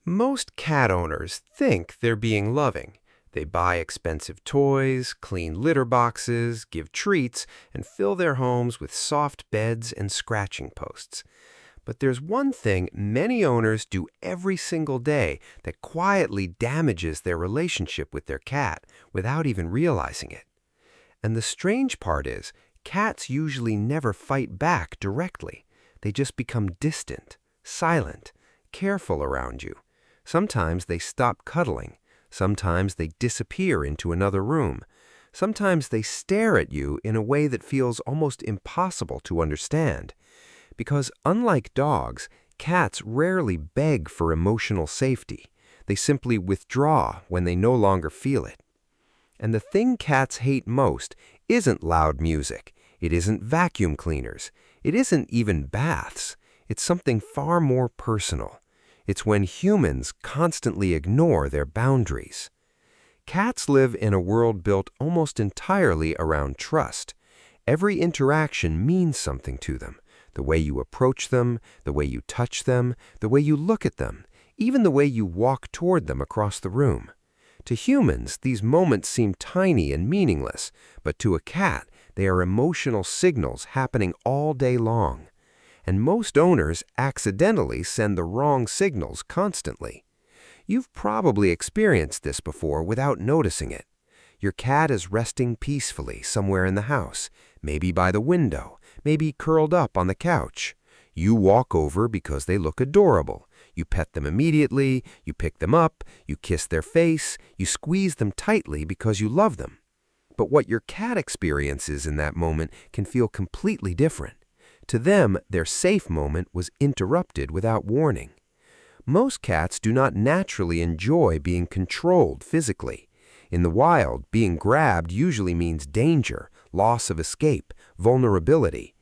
Most cat owners think they're being loving. They buy expensive toys, clean litter boxes, give treats, and fill their homes with soft beds and scratching posts. But there's one thing many owners do every single day that quietly damages their relationship with their cat without even realizing it. And the strange part is, cats usually never fight back directly. They just become distant, silent, careful around you. Sometimes they stop cuddling. Sometimes they disappear into another room. Sometimes they stare at you in a way that feels almost impossible to understand. Because unlike dogs, cats rarely beg for emotional safety. They simply withdraw when they no longer feel it. And the thing cats hate most isn't loud music. It isn't vacuum cleaners. It isn't even baths. It's something far more personal. It's when humans constantly ignore their boundaries. Cats live in a world built almost entirely around trust. Every interaction means something to them. The way you approach them, the way you touch them, the way you look at them, even the way you walk toward them across the room. To humans, these moments seem tiny and meaningless, but to a cat, they are emotional signals happening all day long. And most owners accidentally send the wrong signals constantly. You've probably experienced this before without noticing it. Your cat is resting peacefully somewhere in the house, maybe by the window, maybe curled up on the couch. You walk over because they look adorable. You pet them immediately, you pick them up, you kiss their face, you squeeze them tightly because you love them. But what your cat experiences in that moment can feel completely different. To them, their safe moment was interrupted without warning. Most cats do not naturally enjoy being controlled physically. In the wild, being grabbed usually means danger, loss of escape, vulnerability.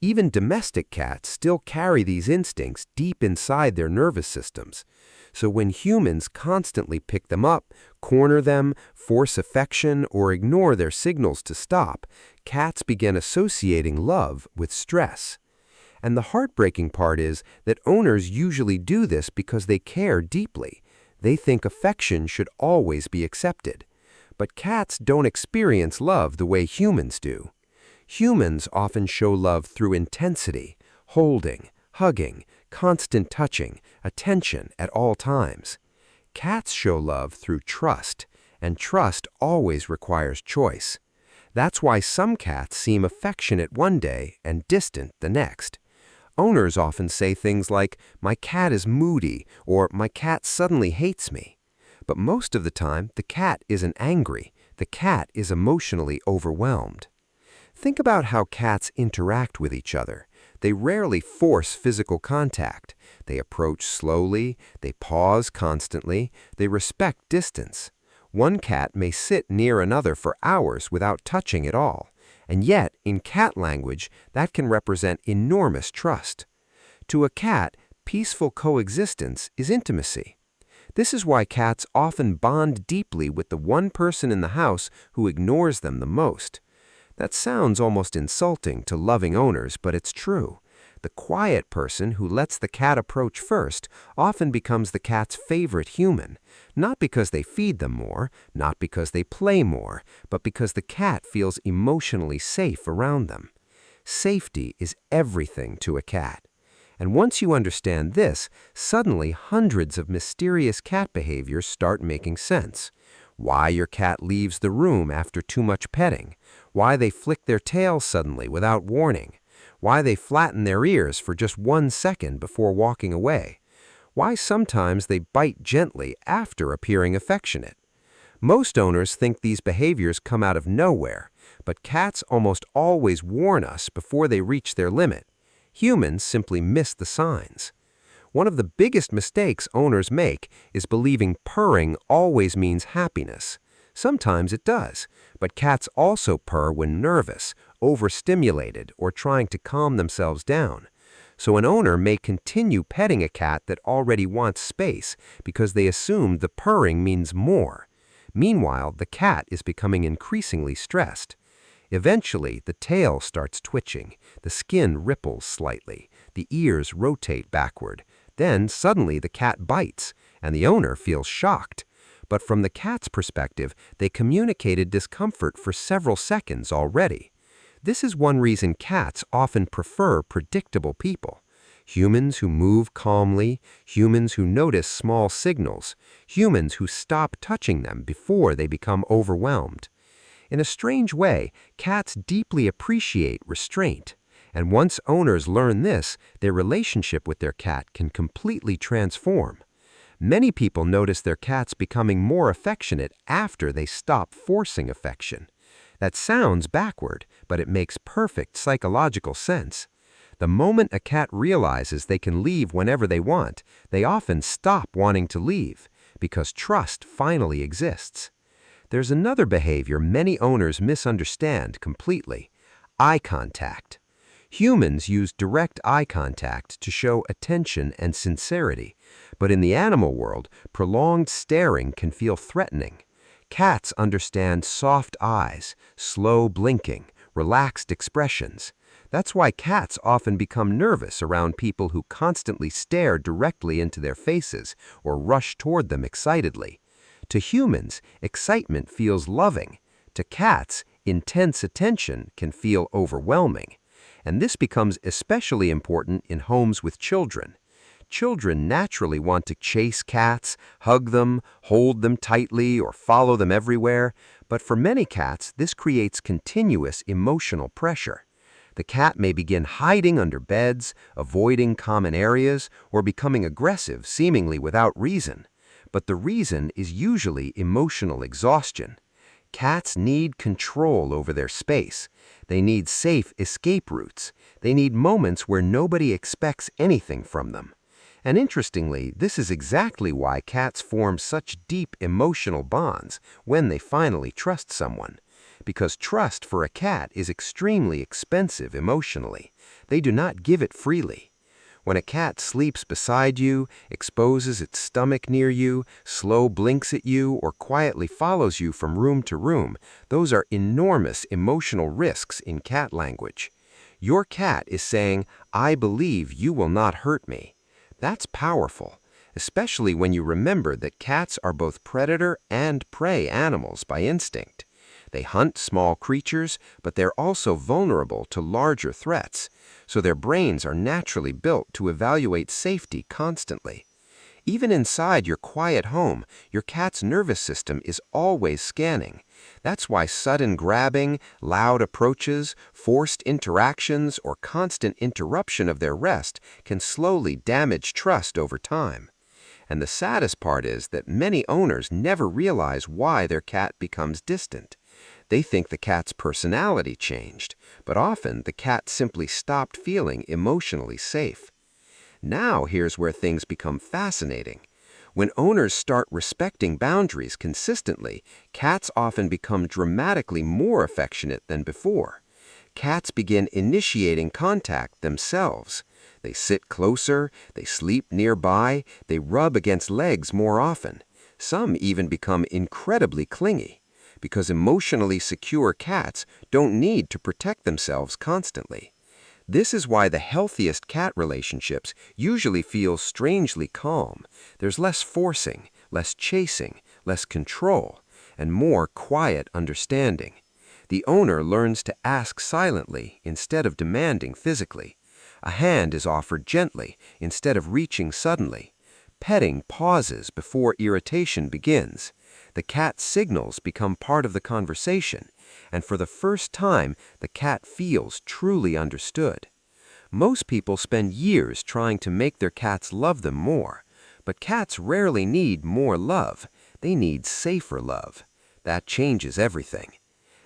Even domestic cats still carry these instincts deep inside their nervous systems. So when humans constantly pick them up, corner them, force affection, or ignore their signals to stop, cats begin associating love with stress. And the heartbreaking part is that owners usually do this because they care deeply. They think affection should always be accepted. But cats don't experience love the way humans do. Humans often show love through intensity, holding, hugging, constant touching, attention at all times. Cats show love through trust, and trust always requires choice. That's why some cats seem affectionate one day and distant the next. Owners often say things like, "My cat is moody," or "My cat suddenly hates me." But most of the time, the cat isn't angry. The cat is emotionally overwhelmed. Think about how cats interact with each other. They rarely force physical contact. They approach slowly, they pause constantly, they respect distance. One cat may sit near another for hours without touching at all, and yet, in cat language, that can represent enormous trust. To a cat, peaceful coexistence is intimacy. This is why cats often bond deeply with the one person in the house who ignores them the most. That sounds almost insulting to loving owners, but it's true. The quiet person who lets the cat approach first often becomes the cat's favorite human, not because they feed them more, not because they play more, but because the cat feels emotionally safe around them. Safety is everything to a cat. And once you understand this, suddenly hundreds of mysterious cat behaviors start making sense. Why your cat leaves the room after too much petting, why they flick their tails suddenly without warning, why they flatten their ears for just 1 second before walking away, why sometimes they bite gently after appearing affectionate. Most owners think these behaviors come out of nowhere, but cats almost always warn us before they reach their limit. Humans simply miss the signs. One of the biggest mistakes owners make is believing purring always means happiness. Sometimes it does, but cats also purr when nervous, overstimulated, or trying to calm themselves down. So an owner may continue petting a cat that already wants space because they assume the purring means more. Meanwhile, the cat is becoming increasingly stressed. Eventually, the tail starts twitching, the skin ripples slightly, the ears rotate backward. Then, suddenly, the cat bites, and the owner feels shocked. But from the cat's perspective, they communicated discomfort for several seconds already. This is one reason cats often prefer predictable people. Humans who move calmly, humans who notice small signals, humans who stop touching them before they become overwhelmed. In a strange way, cats deeply appreciate restraint. And once owners learn this, their relationship with their cat can completely transform. Many people notice their cats becoming more affectionate after they stop forcing affection. That sounds backward, but it makes perfect psychological sense. The moment a cat realizes they can leave whenever they want, they often stop wanting to leave, because trust finally exists. There's another behavior many owners misunderstand completely: eye contact. Humans use direct eye contact to show attention and sincerity, but in the animal world, prolonged staring can feel threatening. Cats understand soft eyes, slow blinking, relaxed expressions. That's why cats often become nervous around people who constantly stare directly into their faces or rush toward them excitedly. To humans, excitement feels loving. To cats, intense attention can feel overwhelming. And this becomes especially important in homes with children. Children naturally want to chase cats, hug them, hold them tightly, or follow them everywhere, but for many cats, this creates continuous emotional pressure. The cat may begin hiding under beds, avoiding common areas, or becoming aggressive seemingly without reason. But the reason is usually emotional exhaustion. Cats need control over their space. They need safe escape routes. They need moments where nobody expects anything from them. And interestingly, this is exactly why cats form such deep emotional bonds when they finally trust someone. Because trust for a cat is extremely expensive emotionally. They do not give it freely. When a cat sleeps beside you, exposes its stomach near you, slow blinks at you, or quietly follows you from room to room, those are enormous emotional risks in cat language. Your cat is saying, "I believe you will not hurt me." That's powerful, especially when you remember that cats are both predator and prey animals by instinct. They hunt small creatures, but they're also vulnerable to larger threats, so their brains are naturally built to evaluate safety constantly. Even inside your quiet home, your cat's nervous system is always scanning. That's why sudden grabbing, loud approaches, forced interactions, or constant interruption of their rest can slowly damage trust over time. And the saddest part is that many owners never realize why their cat becomes distant. They think the cat's personality changed, but often the cat simply stopped feeling emotionally safe. Now here's where things become fascinating. When owners start respecting boundaries consistently, cats often become dramatically more affectionate than before. Cats begin initiating contact themselves. They sit closer, they sleep nearby, they rub against legs more often. Some even become incredibly clingy, because emotionally secure cats don't need to protect themselves constantly. This is why the healthiest cat relationships usually feel strangely calm. There's less forcing, less chasing, less control, and more quiet understanding. The owner learns to ask silently instead of demanding physically. A hand is offered gently instead of reaching suddenly. Petting pauses before irritation begins. The cat's signals become part of the conversation, and for the first time, the cat feels truly understood. Most people spend years trying to make their cats love them more, but cats rarely need more love. They need safer love. That changes everything.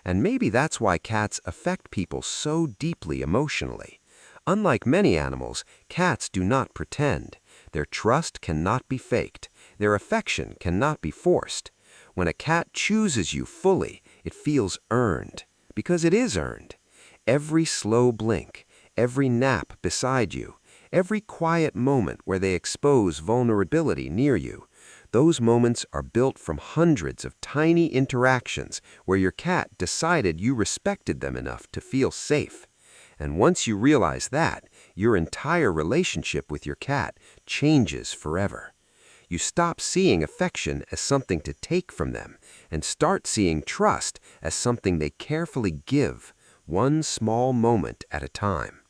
And maybe that's why cats affect people so deeply emotionally. Unlike many animals, cats do not pretend. Their trust cannot be faked. Their affection cannot be forced. When a cat chooses you fully, it feels earned, because it is earned. Every slow blink, every nap beside you, every quiet moment where they expose vulnerability near you, those moments are built from hundreds of tiny interactions where your cat decided you respected them enough to feel safe. And once you realize that, your entire relationship with your cat changes forever. You stop seeing affection as something to take from them and start seeing trust as something they carefully give, one small moment at a time.